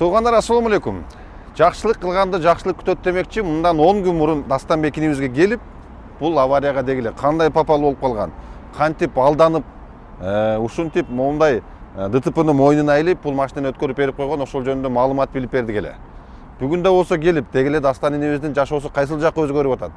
Туугандар, ассаламу алейкум. Жакшылык кылганды жакшылык күтөт демекчи, мындан 10 күн мурун Дастанбек инибизге келип, бул аварияга дегиле кандай попал болуп калган, кантип алданып, ушинтип моундай ДТПны мойнуна илип, бул машинаны өткөрүп берип койгон, ошол жөнүндө маалымат билип берди келе. Бүгүн да болсо келип, дегиле Дастан инибиздин жашоосу кайсыл жакка өзгөрүп атат?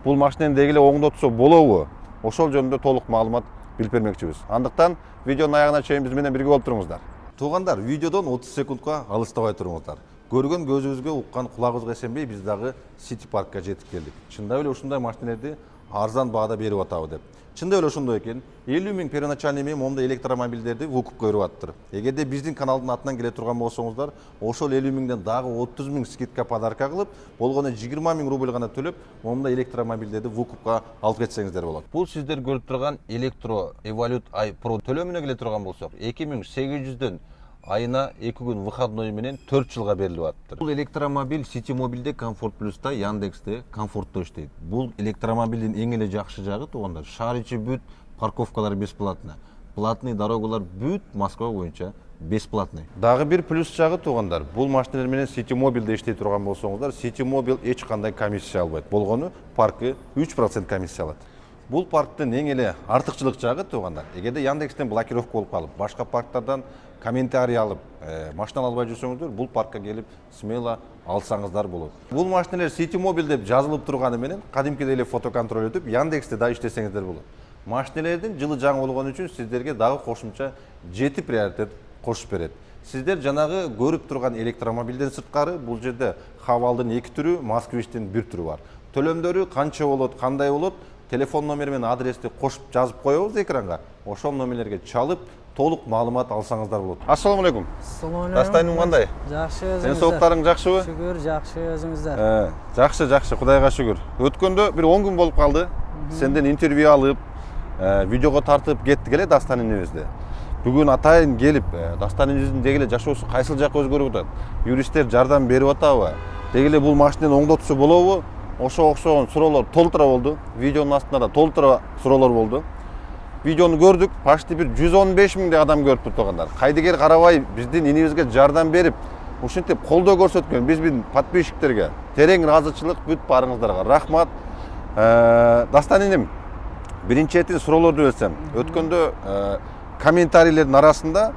Бул машинаны дегиле оңдотсо болобу? Ошол жөнүндө толук маалымат билип бермекчибиз. Андыктан видеонун аягына чейин биз менен бирге болуп туруңуздар. Туугандар, видеодон 30 секундка алыстабай туруңуздар. Көргөн көзүбүзгө, уккан кулагыбызга ишенбей, биз дагы City Parkка жетип келдик. Чындап эле ушундай машинелерди арзан баада берип атабы деп. Чындап эле ошондой экен. 50 миң первоначальный менен момундай электромобилдерди выкупка берип аттыр. Эгерде биздин каналдын атынан келе турган болсоңуздар, ошол 50 миңден дагы 30 миң скидка подарка кылып, болгону 20 миң рубль гана төлөп, момундай электромобилдерди выкупка алып кетсеңиздер болот. Бул сиздер көрүп турган Electro Evolute i Pro төлөмүнө келе турган болсок, 2800дөн айына 2 күн выходной менен 4 жылга берилип аттыр. Бул электромобиль City Mobile'де Comfort Plus'та, Яндексте комфортто иштейт. Бул электромобилдин эң эле жакшы жагы туугандар, шаар ичи бүт парковкалар бесплатно. Платный дорогалар бүт Москва боюнча бесплатный. Дагы бир плюс жагы туугандар, бул машиналар менен City Mobile'де иштей турган болсоңуздар, City Mobile эч кандай комиссия албайт. Болгону паркы 3% комиссия алат. Бул парктын эң эле артыкчылык жагы туугандар, эгерде Яндекстен блокировка болуп калып, башка парктардан комментарий алып, машина албай жүрсөңүздөр, бул паркка келип смело алсаңыздар болот. Бул машиналар City Mobile деп жазылып турганы менен кадимкидей эле фотоконтроль өтүп, Яндексте да иштесеңиздер болот. Машиналардын жылы жаңы болгон үчүн сиздерге дагы кошумча 7 приоритет кошуп берет. Сиздер жанагы көрүп турган электромобилден сырткары бул жерде Хавалдын 2 түрү, Москвичтин 1 түрү бар. Төлөмдөрү канча болот, кандай болот? Телефон номери менен адрести кошуп жазып коебуз экранга. Ошол номерлерге чалып, толук маалымат алсаңыздар болот. Ассаламу алейкум. Ассаламу алейкум. Дастайым кандай? Жакшы, өзүңүздөр. Сен соктарың жакшыбы? Шүгүр, жакшы, өзүңүздөр. Жакшы, Кудайга шүгүр. Өткөндө бир 10 күн болуп калды. Сенден интервью алып, видеого тартып кеттик эле Дастан инибизде. Бүгүн атайын келип, Дастан инибиздин дегеле жашоосу кайсыл жакка өзгөрүп атат? Юристтер жардам берип атабы? Дегеле бул машинаны оңдотсо болобу? Ошо окшогон суроолор толтура болду. Видеонун астында да толтура суроолор болду. Видеону көрдүк, почти бир 115 миңдей адам көрүп тургандар. Кайдыгер карабай биздин инибизге жардам берип, ушинтип колдоо көрсөткөн биздин подписчиктерге терең ыраазычылык бүт барыңыздарга рахмат. Дастан иним, биринчи этин суроолорду берсем, өткөндө комментарийлердин арасында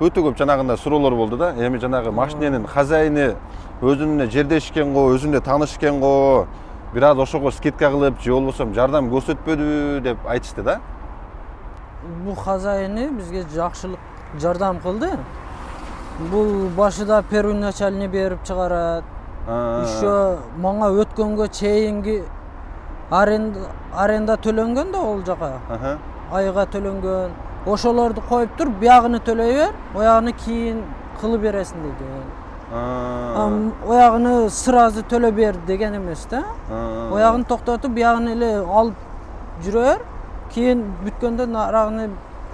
өтө көп жанагындай суроолор болду да. Эми жанагы машиненин хозяйыны өзүнө жердеш экен го, өзүнө тааныш экен го, бир аз ошого скидка кылып, же болбосо жардам көрсөтпөдү деп айтышты да. Бул хозяйыны бизге жакшылык жардам кылды. Бул башыда первый начальный берип чыгарат. Еще мага өткөнгө чейинги аренда төлөнгөн да ол жака. Айга төлөнгөн. Ошолорду коюп тур, биягыны төлөй бер, оягыны кийин кылып бересиң деген. Оягыны сразу төлөп бер деген эмес да. Оягын токтотуп, биягын эле алып жүрө бер, кийин бүткөндө нарагыны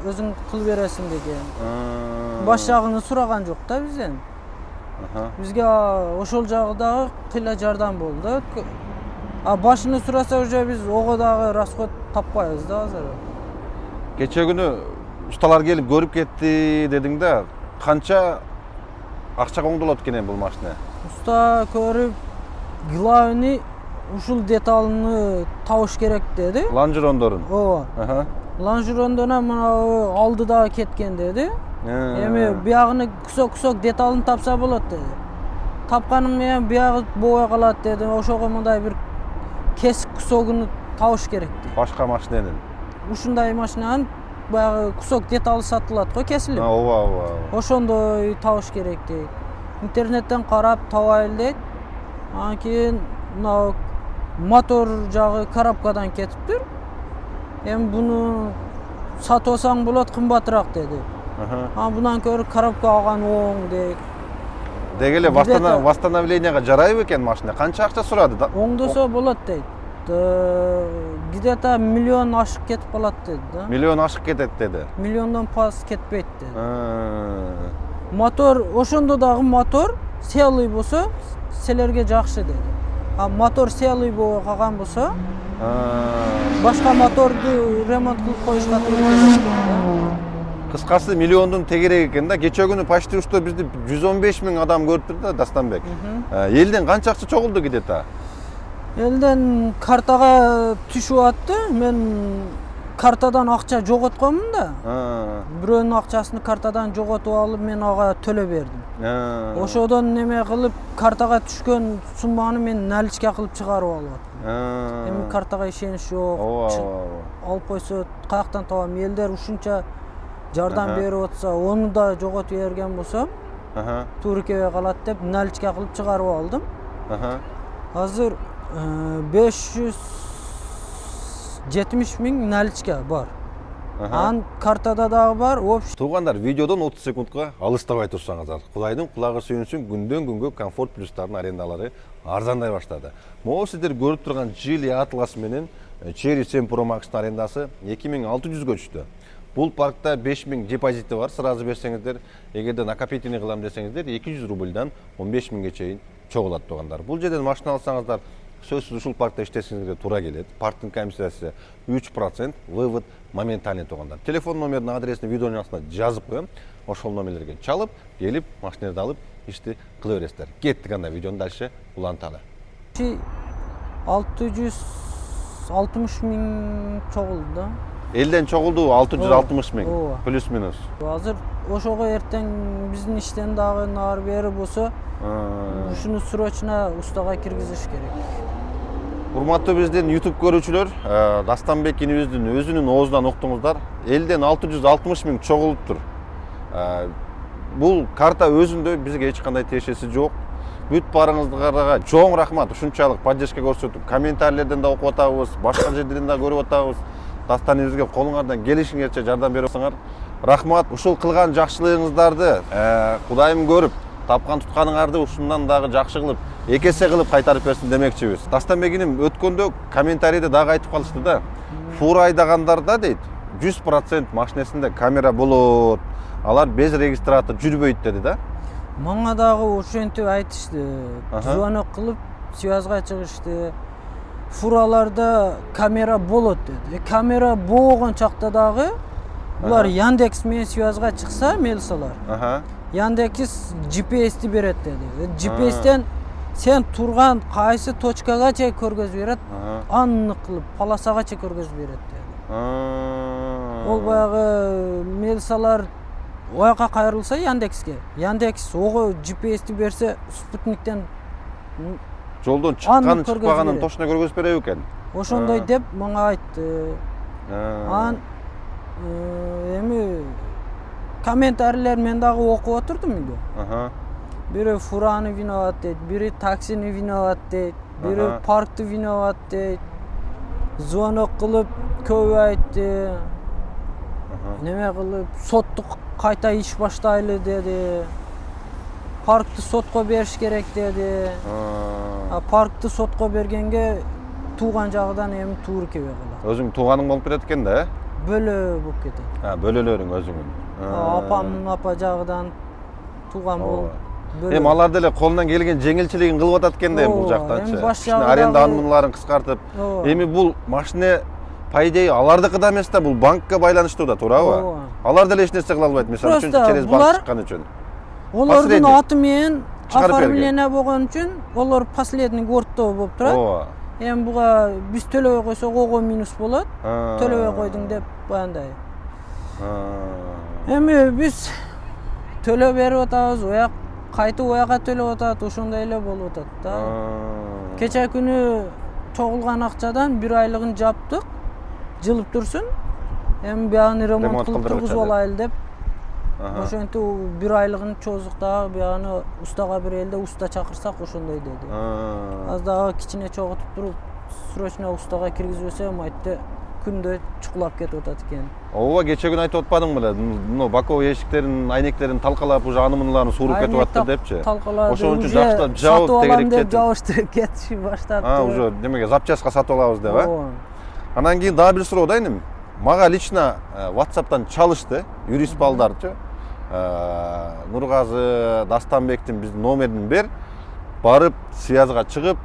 өзүң кылып бересиң деген. Баш жагын сураган жок да бизден. Бизге ошол жагы дагы кыйла жардам болду. Башыны сураса уже биз ого дагы расход таппайбыз да азыр. Кече күнү усталар келип көрүп кетти дедиң да, канча акчага оңдолот экен бул машина? Уста көрүп, главный ушул деталыны табыш керек деди. Лонжерондорун. Ооба. Лонжерондон мына алдыдагы кеткен деди. Эми биягыны кусок деталын тапса болот деди. Тапканым менен биягы бобой калат деди. Ошого мындай бир кесик кусогуну табыш керек деди. Башка машинанын. Ушундай машинанын баягы кусок деталы сатылат го, кесилип. Ооба. Ошондой табыш керек дейт. Интернеттен карап табайлы дейт. Анан кийин мына мотор жагы коробкадан кетиптир. Эми буну сатып алсаң болот, кымбатыраак деди. Бунан көрө коробка алган оң дейт. Дегеле восстановленияга жарайбы экен машина? Канча акча сурады да? Оңдосо болот дейт. Где-то миллион ашып кетип калат деди да. Миллион ашып кетет деди. Миллиондон пас кетпейт деди. Мотор, ошондо дагы мотор целый болсо, силерге жакшы деди. Мотор целый болбой калган болсо, башка моторду ремонт кылып коюшка турат. Кыскасы миллиондун тегерек экен да. Кече күнү почти что бизди 115 000 адам көрүптүр да, Дастанбек. Элден канча акча чогулду где-то? Элден картага түшүп атты. Мен картадан акча жоготконмун да. Бирөөнүн акчасын картадан жоготуп алып, мен ага төлөп бердим. Ошодон неме кылып, картага түшкөн сумманы мен наличке кылып чыгарып алып аттым. Эми картага ишенич жок. Алып койсо каяктан табам? Элдер ушунча жардам берип атса, ону да жоготуп берген болсом, туура келбей калат деп наличке кылып чыгарып алдым. Азыр 570 000 наличке бар. Ан картада дагы бар. Туугандар, видеодон 30 секундка алыстабай турсаңыздар. Кудайдын кулагы сүйүнсүн, күндөн күнгө Комфорт Плюстардын арендалары арзандай баштады. Могу сиздер көрүп турган Geely Atlas менен Cherry 7 Pro Max'тын арендасы 2600-гө түштү. Бул паркта 5000 депозити бар, сразу берсеңиздер, эгерде накопительный кылам десеңиздер 200 рубльдан 15 000ге чейин чогулат туугандар. Бул жерден машина алсаңыздар, сөзсүз ушул паркта иштесеңизге туура келет. Парктын комиссиясы 3%, вывод моментальный туугандар. Телефон номерин, адресин видеонун астына жазып коем. Ошол номерлерге чалып, келип, машинаңызды алып, ишти кыла бересиздер. Кеттик анда видеону дальше уланталы. 660 000 чогулду да. Элден чогулду 660 000 плюс-минус. Азыр ошого эртең биздин иштен дагы нары бери болсо, ушуну срочно устага киргизиш керек. Урматтуу биздин YouTube көрүүчүлөр, Дастанбек инибиздин өзүнүн оозунан уктуңуздар. Элден 660 000 чогулуптур. Бул карта өзүндө бизге эч кандай тиешеси жок. Бүт барыңыздарга чоң рахмат. Ушунчалык поддержка көрсөтүп, комментарийлерден да окуп атабыз, башка жерлерден да көрүп атабыз. Дастаныбызга колуңардан келишиңерче жардам берип атсаңар рахмат. Ушул кылган жакшылыгыңыздарды Кудайым көрүп, тапкан тутканыңарды ушундан дагы жакшы кылып, эки эсе кылып кайтарып берсин демекчибиз. Дастанбек иним өткөндө комментарийде дагы айтып калышты да. Фура айдагандарда дейт, 100% машинесинде камера болот. Алар без регистратор жүрбөйт деди да. Мага дагы ошентип айтышты. Звонок кылып, связга чыгышты. Фураларда камера болот деди. Камера болгон чакта дагы булар Яндекс менен связга чыкса, мелсалар. Яндекс GPS-ти берет деди. GPS-тен сен турган кайсы точкага чейин көргөзүп берет, анык кылып полосага чейин көргөзүп берет деди. Ол баягы мелсалар ояка кайрылса Яндекске. Яндекс ого GPS-ти берсе, спутниктен жолдон чыкканын чыкпаганын точно көргөзүп береби экен. Ошондой деп мага айтты. Эми комментарийлер мен дагы окуп отурдум үйдө. Бири фураны виноват дейт, бири таксини виноват дейт, бири паркты виноват дейт. Звонок кылып көп айтты. Неме кылып, сотту кайта иш баштайлы деди. Паркты сотко бериш керек деди. Паркты сотко бергенге тууган жагынан эми туура келбей калат. Өзүң тууганың болуп кетет экен да, бөлө болуп кетет. Бөлөлөрүң өзүңүн. Апамдын апа жагынан тууган болуп. Эми алар деле колунан келген жеңилчилигин кылып атат экен да бул жактанчы. Аренда анымларын кыскартып. Эми бул машина по идее алардыкы да эмес да, бул банкка байланыштуу да, туурабы? Алар деле эч нерсе кыла албайт, мисалы үчүн через банк чыккан үчүн. Олордун аты менен оформление болгон үчүн олор последний гордто болуп турат. Эми буга биз төлөбөй койсок ого минус болот. Төлөбөй койдуң деп баяндай. Эми биз төлөп берип атабыз, ояк кайтып ояка төлөп атат, ошондой эле болуп атат да. Кече күнү чогулган акчадан 1 айлыгын жаптык, жылып турсун. Эми бияны ремонт кылып тургузуп алайлы деп. Ошентип 1 айлыгын чоздук дагы, бияны устага берели, уста чакырсак ошондой деди. Аз дагы кичине чогутуп туруп, срочно устага киргизбесем, айтты, күндө чукулап кетип атат экен. Ооба, кече күнү айтып атпадың беле? Боковой эшиктерин, айнектерин талкалап, уже анымыларын сууруп кетип атты депчи. Ошон үчүн жакшылап жабып тегерек кетип. Жабыштырып кетиши баштапты. Уже демеге запчастка сатып алабыз деп, Анан кийин дагы бир суроо да иним. Мага лично WhatsApp'тан чалышты, юрист балдарчы. Нургазы, Дастанбектин биздин номерин бер, барып связга чыгып,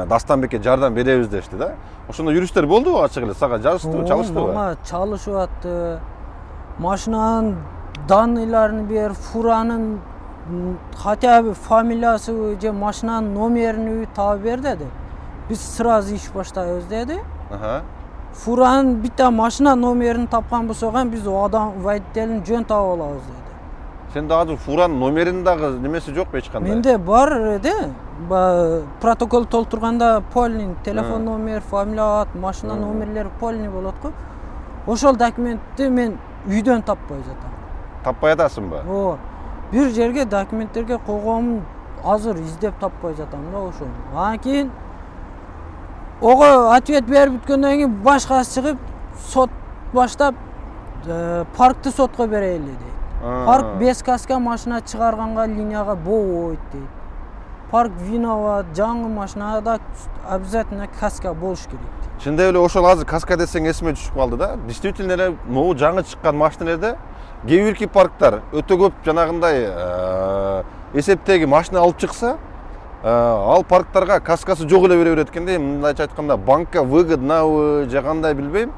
Дастанбекке жардам беребиз дешти да. Ошондо юристтер болдубу ачык эле, сага жазыштыбы, чалыштыбы? Мага чалышып атты. машинанын данныйларын бер, фуранын хотя бы фамилиясы же машинанын номерин таап бер деди. Биз сразу иш баштайбыз деди. Фуранын битта машина номерин тапкан болсок, биз адам водителин жөн таап алабыз деди. Сенде азыр фуранын номеринин дагы немеси жокпу эч кандай? Менде бар эди. Протокол толтурганда полный телефон номер, фамилия, ат, машина номерлери полный болот го. Ошол документти мен үйдөн таппай жатам. Таппай атасыңбы? Ооба. Бир жерге документтерге койгонмун, азыр издеп таппай жатам да ошону. Анан кийин ого ответ берип бүткөндөн кийин башкасы чыгып, сот баштап паркты сотко берели дейт. Парк без каска машина чыгарганга линияга болбойт дейт. Парк виноват, жаңы машинада обязательно каска болуш керек. Чындап эле ошол азыр каска десең эсиме түшүп калды да. Действительно эле могу жаңы чыккан машиналарда кээ бирки парктар өтө көп жанагындай эсептеги машина алып чыкса, ал парктарга каскасы жок эле бере берет экенде. Мындайча айтканда банкка выгоднабы же кандай билбейм.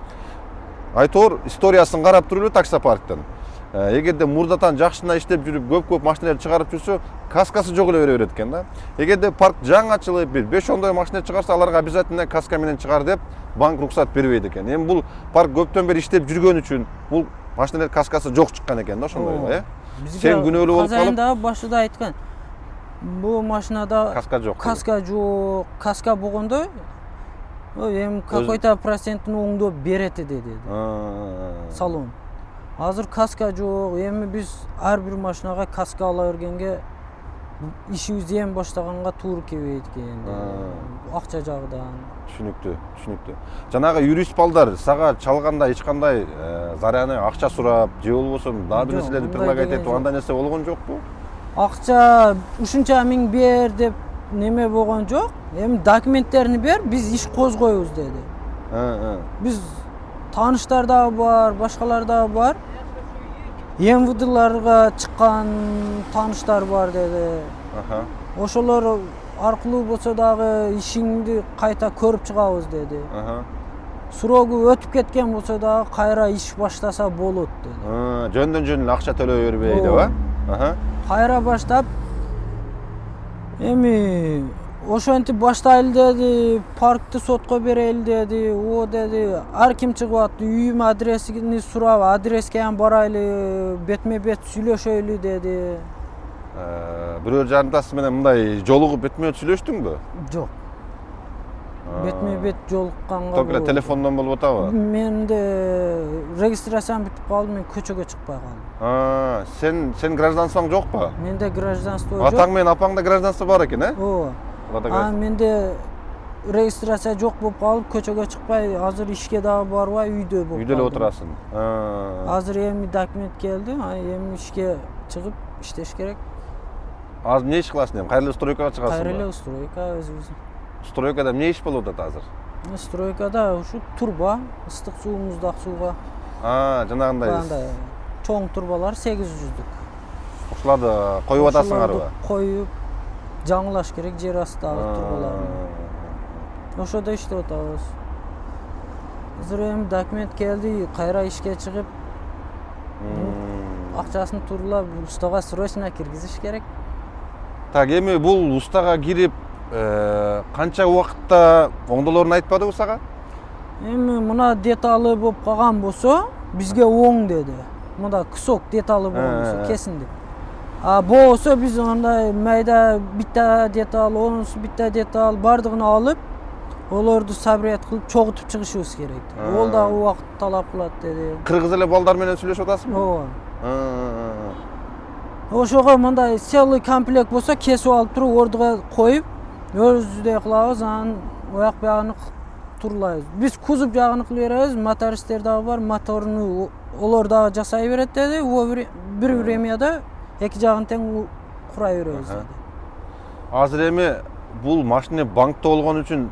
Айтор историясын карап туруп эле таксопарктын. Эгерде мурдатан жакшына иштеп жүрүп көп машиналарды чыгарып жүрсө, каскасы жок эле бере берет экен да. Эгерде парк жаңы ачылып, бир 5-10 машина чыгарса, аларга обязательно каска менен чыгар деп банк уруксат бербейт экен. Эми бул парк көптөн бери иштеп жүргөн үчүн бул машиналар каскасы жок чыккан экен да, ошондой, Сен күнөөлүү болуп калып. Кызайында башында айткан. Бул машинада каска жок. Каска жок, каска болгондо эми какой-то процентин оңдоп берет деди. Салон. Азыр каска жок. Эми биз ар бир машинага каска ала бергенге ишибиз эми баштаганга туура келбейт экен. Акча жагынан. Түшүнүктүү. Жанагы юрист балдар сага чалганда эч кандай заряны акча сурап, же болбосо дагы бир нерселерди предлагать этип андай нерсе болгон жокпу? Акча ушунча миң бер деп неме болгон жок. Эми документтерин бер, биз иш козгойбуз деди. Биз тааныштар да бар, башкалар да бар. МВДларга чыккан тааныштар бар деди. Ошолор аркылуу болсо дагы ишиңди кайта көрүп чыгабыз деди. Срогу өтүп кеткен болсо дагы кайра иш баштаса болот деди. Жөндөн акча төлөй бербей деп, Кайра баштап эми ошентип баштайлы деди, паркты сотко берели деди. О деди, ар ким чыгып атты, үйүм адресini сурап, адреске барайлы, бетме бет сүйлөшөлү деди. Бирөө жарымтасы менен мындай жолугуп бетме бет сүйлөштүңбү? Жок. Бетме бет жолукканга. Только телефондон болуп атабы? Менде регистрациям бүтүп калды, мен көчөгө чыкпай калдым. Сен гражданствоң жокпу? Менде гражданство жок. Атаң менен апаңда гражданство бар экен, Ооба. Менде регистрация жок болуп калып, көчөгө чыкпай, азыр ишке дагы барбай, үйдө болуп. Үйдө эле отурасың. Азыр эми документ келди, эми ишке чыгып иштеш керек. Азыр эмне иш кыласың эми? Кайра эле стройкага чыгасың? Кайра эле стройка өзүбүз. Стройкада эмне иш болуп атат азыр? Стройкада ушу турба, ыстык суу, муздак сууга. Жанагындай. Чоң турбалар 800-дүк. Ошоларды коюп атасыңарбы? Коюп, жаңылаш керек жер астындагы турбаларды. Ошодо иштеп атабыз. Азыр эми документ келди, кайра ишке чыгып, акчасын турлап, устага срочно киргизиш керек. Так, эми бул устага кирип, канча убакытта оңдолорун айтпадыбы сага? Эми мына деталы болуп калган болсо, бизге оң деди. Мында кусок деталы болсо кесиндик. Болсо биз андай майда битта детал, онусу битта детал бардыгын алып, олорду сабрет кылып чогутуп чыгышыбыз керек. Ол дагы убакыт талап кылат деди. Кыргыз эле балдар менен сүйлөшүп атасыңбы? Ооба. Ошого мындай целый комплект болсо кесип алып туруп ордуга коюп, өзүбүздөй кылабыз, анан ояк биягын турлайбыз. Биз кузов жагын кылып беребиз, мотористтер дагы бар, моторуну олор дагы жасай берет деди. Бир времяда эки жагын тең курай беребиз деди. Азыр эми бул машина банкта болгон үчүн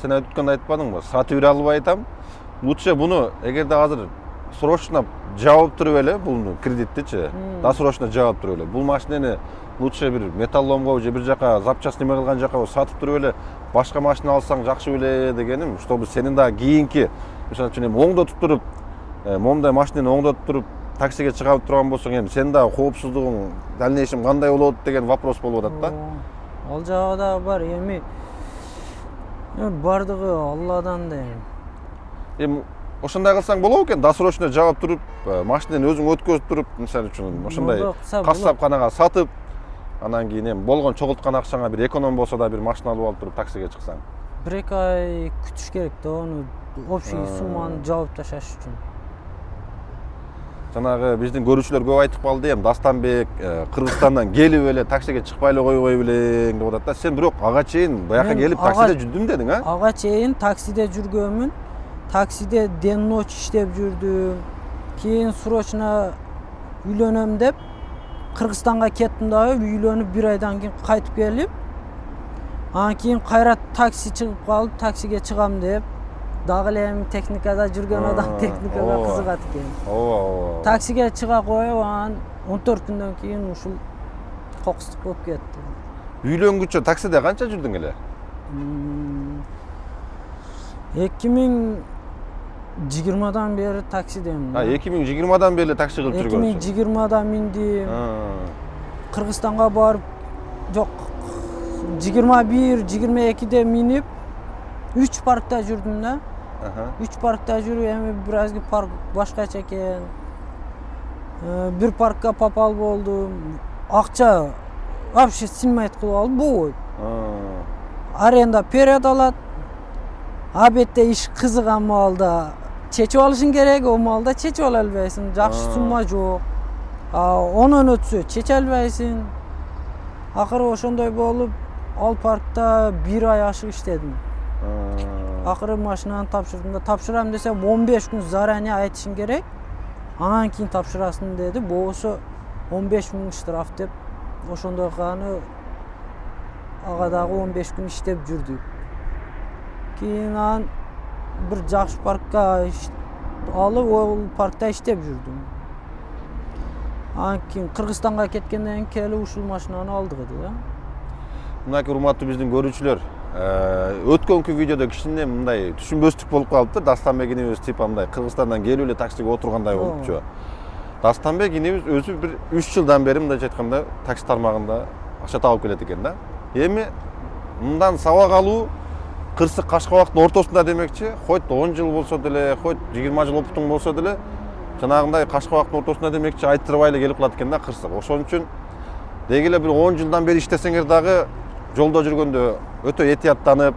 сен өткөндө айтпадыңбы? Сатып бере албай атам. Лучше буну эгерде азыр срочно жаап туруп эле бул кредиттичи, досрочно жаап туруп эле. Бул машинени лучше бир металломго же бир жака запчасть неме кылган жака сатып туруп эле башка машина алсаң жакшы беле дегеним, чтобы сенин дагы кийинки, мисалы үчүн эми оңдотуп туруп, момундай машинени оңдотуп туруп, таксиге чыгып турган болсоң, эми сен дагы коопсуздугуң дальнейшем кандай болот деген вопрос болуп атат да. Ал жагы да бар. Эми бардыгы Алладан да. Эми ошондой кылсаң болобу экен, досрочно жаап туруп, машинени өзүң өткөзүп туруп, мисалы үчүн ошондой кассапканага сатып, анан кийин эми болгон чогулткан акчаңа бир эконом болсо да бир машина алып алып туруп таксиге чыксаң. 1-2 ай күтүш керек да, ону общий сумманы жаап ташаш үчүн. Жанагы биздин көрүүчүлөр көп айтып калды, эми Дастанбек Кыргызстандан келип эле таксиге чыкпай эле койбой белең деп атат да. Сен бирок ага чейин бияка келип таксиде жүрдүм дедиң, а? Ага чейин таксиде жүргөнмүн. Таксиде ден-ночь иштеп жүрдүм. Кийин срочно үйлөнөм деп Кыргызстанга кеттим дагы, үйлөнүп 1 айдан кийин кайтып келип, анан кийин кайра такси чыгып калып, таксиге чыгам деп, дагы эле эми техникада жүргөн адам техникага кызыгат экен. Ооба. Таксиге чыга коюп, анан 14 күндөн кийин ушул кокустук болуп кетти. Үйлөнгүчө таксиде канча жүрдүң эле? 2020-дан бери таксидемин. 2020-дан бери такси кылып жүргөнсүң. 2020-да миндим. Кыргызстанга барып, жок, 21-22-де минип 3 паркта жүрдүм да. 3 паркта жүрүп, эми биразги парк башкача экен. Бир паркка попал болдум. Акча вообще синмайт кылып алып болбойт. Аренда период алат. Абетте иш кызыган маалда чечип алышың керек, о маалда чечип ала албайсың. Жакшы сумма жок. Онон өтсө чече албайсың. Акыры ошондой болуп, ал паркта 1 ай ашык иштедим. Акыры машинаны тапшырдым да, тапшырам десем 15 күн заранее айтышың керек. Анан кийин тапшырасың деди. Болсо 15 000 штраф деп, ошондой кылганы ага дагы 15 күн иштеп жүрдүк. Кийин анан бир жакшы паркка алып, ол паркта иштеп жүрдүм. Анан кийин Кыргызстанга кеткенден кийин келип ушул машинаны алдык эди да. Мынакей урматтуу биздин көрүүчүлөр, өткөнкү видеодо кичине мындай түшүнбөстүк болуп калыптыр. Дастанбек инебиз типа мындай Кыргызстандан келип эле таксиге отургандай болупчу. Дастанбек инебиз өзү бир 3 жылдан бери мындайча айтканда такси тармагында акча табып келет экен да. Эми мындан сабак алуу Кырсык Кашкабактын ортосунда демекчи, хоть 10 жыл болсо деле, хоть 20 жыл опытуң болсо деле, жанагындай Кашкабактын ортосунда демекчи айттырбай эле келип калат экен да Кырсык. Ошон үчүн деги эле бир 10 жылдан бери иштесеңер дагы жолдо жүргөндө өтө этияттанып,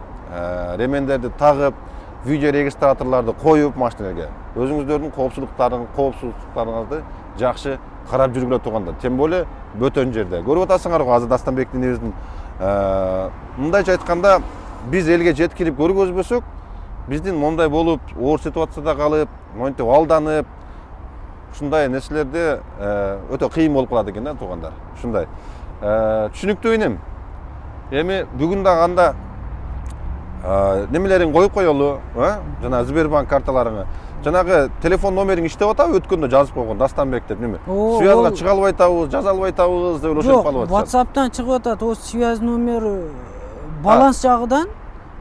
ремендерди тагып, видео регистраторлорду коюп машинеге өзүңүздөрдүн коопсуздуктарыңызды жакшы карап жүргүлө турганда, тем более бөтөн жерде. Көрүп атасыңар го азыр Дастанбектин өзүнүн мындайча айтканда биз элге жеткирип көргөзбөсөк, биздин мондай болуп, оор ситуацияда калып, монтип алданып, ушундай нерселерде өтө кыйын болуп калат экен да туугандар. Ушундай. Түшүнүктүү инем. Эми бүгүн да анда немелерин коюп коелу, жана Сбербанк карталарыңы. Жанагы телефон номериң иштеп атабы, өткөндө жазып койгон Дастанбек деп неме? Связга чыга албай атабыз, жаза албай атабыз деп ошентип калып атышат. WhatsApp'тан чыгып атат, о связь номер баланс жагыдан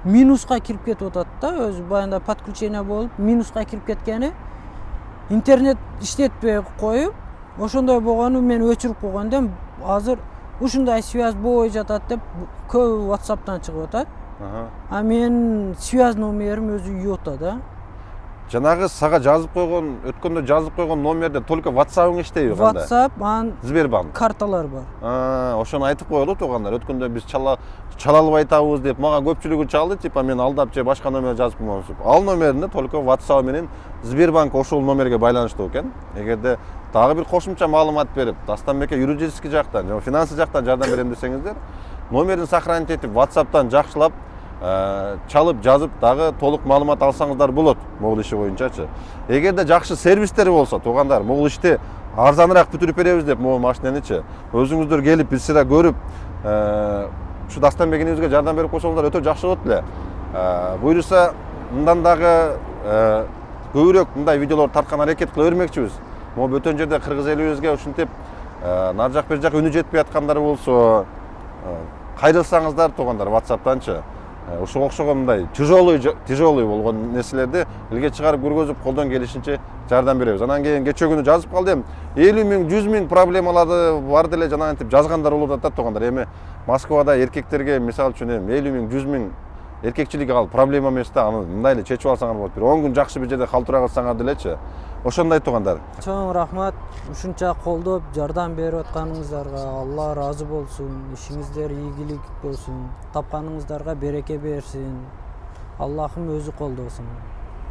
минуска кирип кетип атат да, өзү баягындай подключение болуп, минуска кирип кеткени. Интернет иштетпей коюп, ошондой болгону мен өчүрүп койгондом, азыр ушундай связь болбой жатат деп көп WhatsApp'тан чыгып атат. А мен связь номерим өзү Йота да. Жанагы сага жазып койгон, өткөндө жазып койгон номерде только WhatsApp'ың иштейби кандай? WhatsApp, анан Сбербанк карталар бар. Ошону айтып коелу туугандар. Өткөндө биз чала албай атабыз деп мага көпчүлүгү чалды, типа мен алдап же башка номер жазып коймосуп. Ал номеринде только WhatsApp менен Сбербанк ошол номерге байланыштуу экен. Эгерде дагы бир кошумча маалымат берип, Дастанбекке юридический жактан, же финансы жактан жардам берем десеңиздер, номерин сохранить этип, WhatsApp'тан жакшылап чалып жазып дагы толук маалымат алсаңыздар болот могул иши боюнчачы. Эгерде жакшы сервистери болсо туугандар, могул ишти арзаныраак бүтүрүп беребиз деп могул машиненичи өзүңүздөр келип бир сыйра көрүп, ушу Дастанбек инебизге жардам берип койсоңуздар өтө жакшы болот эле. Буюрса мындан дагы көбүрөөк мындай видеолор тарткан аракет кыла бермекчибиз. Могу бөтөн жерде кыргыз элибизге ушинтип нар жак бер жак үнү жетпей аткандар болсо, кайрылсаңыздар туугандар WhatsApp'танчы. ушуга окшогон мындай тяжелый болгон нерселерди илге чыгарып көргөзүп колдон келишинче жардам беребиз. Анан кийин кечээ күнү жазып калдым. 50 миң, 100 миң проблемаларды бар деле жанагынтип жазгандар болуп атат туугандар. Эми Москвада эркектерге мисалы үчүн 50 миң, 100 миң эркекчилик ал проблема эмес да. Аны мындай эле чечип алсаңар болот. Бир 10 күн жакшы бир жерде калтыра калсаңар делечи. Ошондой туугандар. Чоң рахмат. Ушунча колдоп, жардам берип атканыңыздарга Алла ыраазы болсун. Ишиңиздер ийгилик болсун. Тапканыңыздарга береке берсин. Аллахым өзү колдосун.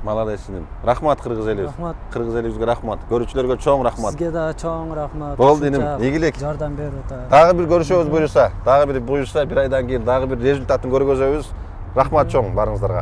Молодец иним. Рахмат кыргыз элибиз. Рахмат. Кыргыз элибизге рахмат. Көрүүчүлөргө чоң рахмат. Сизге да чоң рахмат. Болду иним, Ушунча ийгилик. Жардам берип атат. Дагы бир көрүшөбүз буюрса, бир айдан кийин дагы бир результатын көргөзөбүз. Рахмат чоң барыңыздарга.